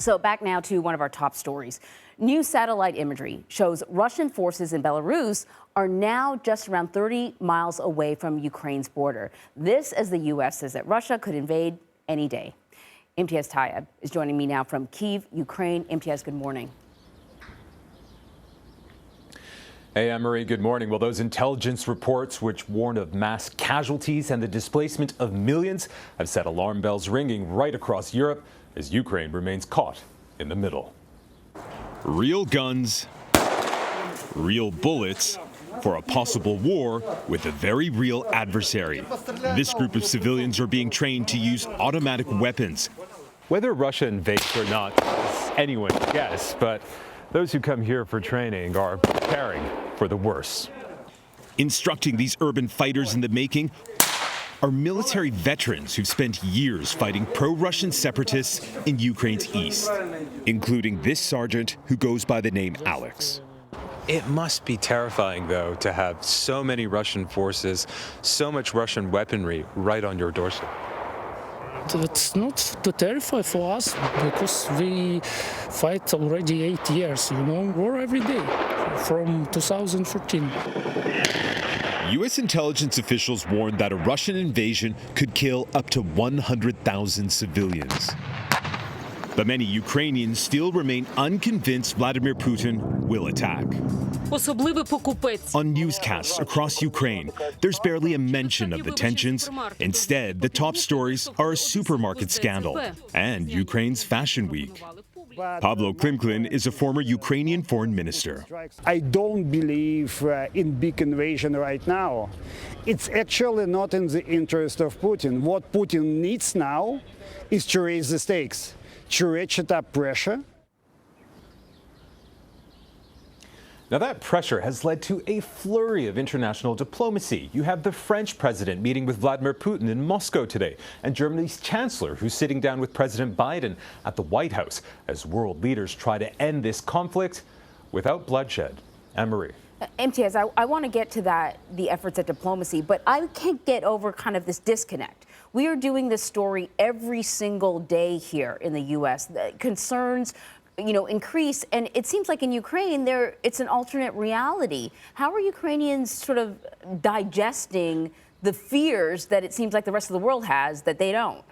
So back now to one of our top stories. New satellite imagery shows Russian forces in Belarus are now just around 30 miles away from Ukraine's border. This as the U.S. says that Russia could invade any day. Imtiaz Tyab is joining me now from Kyiv, Ukraine. Imtiaz, good morning. Hey, Anne-Marie, good morning. Well, those intelligence reports which warn of mass casualties and the displacement of millions have set alarm bells ringing right across Europe as Ukraine remains caught in the middle. Real guns, real bullets for a possible war with a very real adversary. This group of civilians are being trained to use automatic weapons. Whether Russia invades or not is anyone's guess, but those who come here for training are preparing for the worst. Instructing these urban fighters in the making are military veterans who've spent years fighting pro-Russian separatists in Ukraine's east, including this sergeant who goes by the name Alex. It must be terrifying, though, to have so many Russian forces, so much Russian weaponry right on your doorstep. It's not too terrifying for us because we fight already 8 years, war every day from 2014. U.S. intelligence officials warned that a Russian invasion could kill up to 100,000 civilians. But many Ukrainians still remain unconvinced Vladimir Putin will attack. On newscasts across Ukraine, there's barely a mention of the tensions. Instead, the top stories are a supermarket scandal and Ukraine's Fashion Week. Pavlo Klimklin is a former Ukrainian foreign minister. I don't believe in big invasion right now. It's actually not in the interest of Putin. What Putin needs now is to raise the stakes, to ratchet up pressure. Now, that pressure has led to a flurry of international diplomacy. You have the French president meeting with Vladimir Putin in Moscow today, and Germany's chancellor who's sitting down with President Biden at the White House as world leaders try to end this conflict without bloodshed. Anne-Marie. Imtiaz, I want to get to the efforts at diplomacy, but I can't get over kind of this disconnect. We are doing this story every single day here in the U.S. The concerns increase, and it seems like in Ukraine it's an alternate reality. How are Ukrainians sort of digesting the fears that it seems like the rest of the world has that they don't?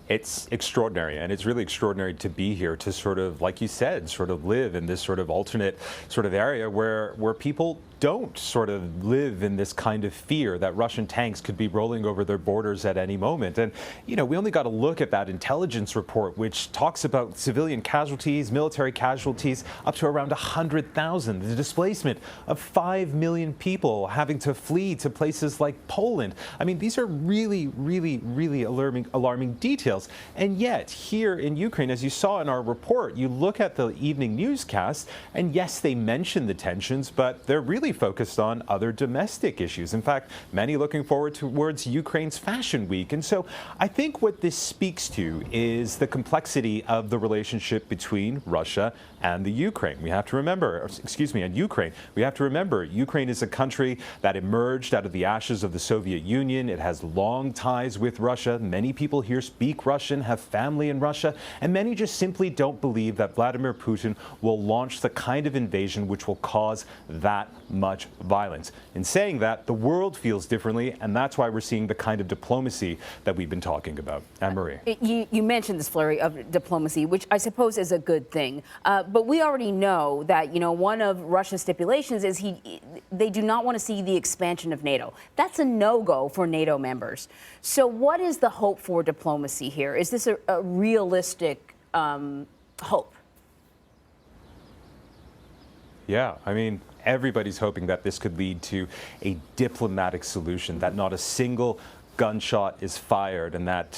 It's extraordinary, and it's really extraordinary to be here to sort of, like you said, sort of live in this sort of alternate sort of area where people don't sort of live in this kind of fear that Russian tanks could be rolling over their borders at any moment. And, we only got to look at that intelligence report, which talks about civilian casualties, military casualties, up to around 100,000, the displacement of 5 million people having to flee to places like Poland. I mean, these are really, really, really alarming details. And yet, here in Ukraine, as you saw in our report, you look at the evening newscast, and yes, they mention the tensions, but they're really focused on other domestic issues. In fact, many looking forward towards Ukraine's Fashion Week. And so I think what this speaks to is the complexity of the relationship between Russia and the Ukraine. We have to remember, and Ukraine. We have to remember, Ukraine is a country that emerged out of the ashes of the Soviet Union. It has long ties with Russia. Many people here speak Russian, have family in Russia, and many just simply don't believe that Vladimir Putin will launch the kind of invasion which will cause that much violence. In saying that, the world feels differently, and that's why we're seeing the kind of diplomacy that we've been talking about. Anne-Marie. You mentioned this flurry of diplomacy, which I suppose is a good thing. But we already know that, one of Russia's stipulations is they do not want to see the expansion of NATO. That's a no-go for NATO members. So what is the hope for diplomacy here? Is this a realistic hope? Yeah, I mean, everybody's hoping that this could lead to a diplomatic solution, that not a single gunshot is fired, and that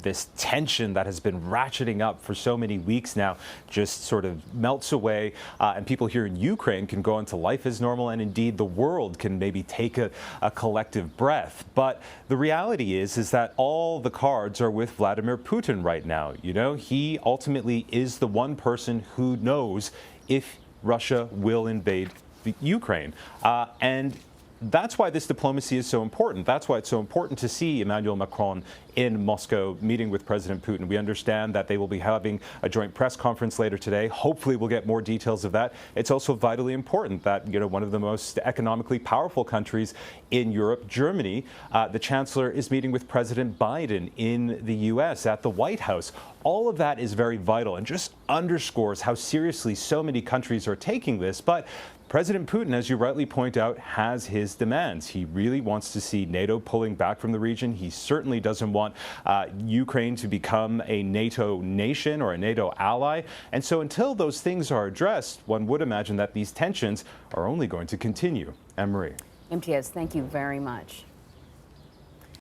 this tension that has been ratcheting up for so many weeks now just sort of melts away, and people here in Ukraine can go into life as normal, and indeed the world can maybe take a collective breath. But the reality is that all the cards are with Vladimir Putin right now. He ultimately is the one person who knows if Russia will invade Ukraine. And that's why this diplomacy is so important. That's why it's so important to see Emmanuel Macron in Moscow meeting with President Putin. We understand that they will be having a joint press conference later today. Hopefully we'll get more details of that. It's also vitally important that, one of the most economically powerful countries in Europe, Germany, the chancellor is meeting with President Biden in the U.S. at the White House. All of that is very vital and just underscores how seriously so many countries are taking this. But President Putin, as you rightly point out, has his demands. He really wants to see NATO pulling back from the region. He certainly doesn't want Ukraine to become a NATO nation or a NATO ally. And so until those things are addressed, one would imagine that these tensions are only going to continue. Anne-Marie. Imtiaz, thank you very much.